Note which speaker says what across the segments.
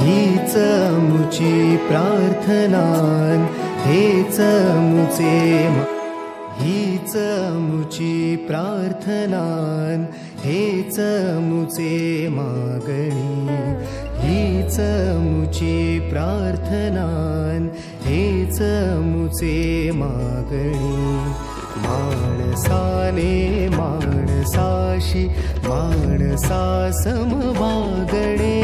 Speaker 1: हीच मुची प्रार्थनान हेच मुचे हीच मुची प्रार्थनान हेच मुचे मागणी हीच मुची प्रार्थनान हेच मुचे मागणी माणसाने माणसाशी माणसा समवागणे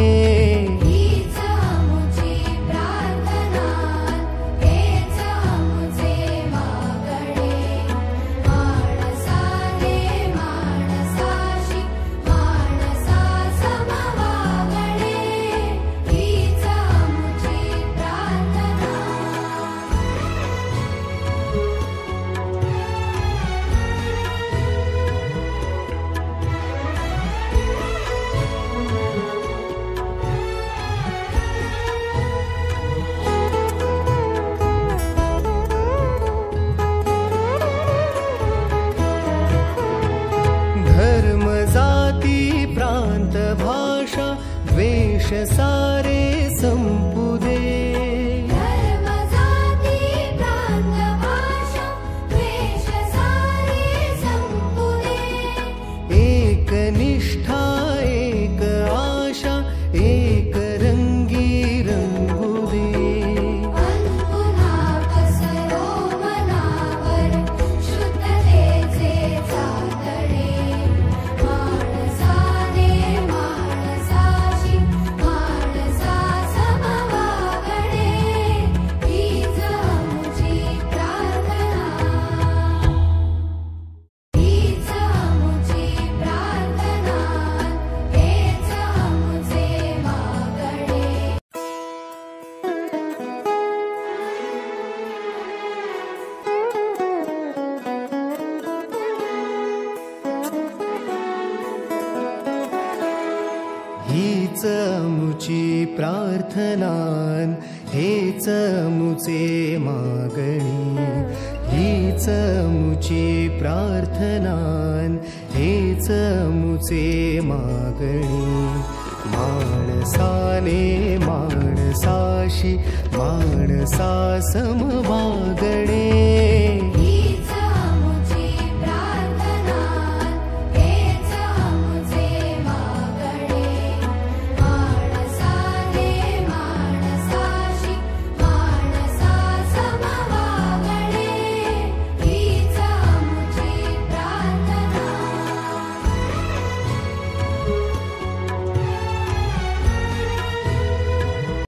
Speaker 1: भाषा द्वेष सारे संपुदे
Speaker 2: धर्म जाती प्रांत भाषा द्वेष सारे संपुदे
Speaker 1: एक निष्ठा एक आशा एक रंगी रंगुदे
Speaker 2: अनपुन्हा पसरो मनावर शुद्धतेचे चातडे
Speaker 1: हीच मुची प्रार्थनान हेच मुचे मागणी हीच मुची प्रार्थनान हेच मुचे मागणी माणसाने माणसाशी माणसा समवागणे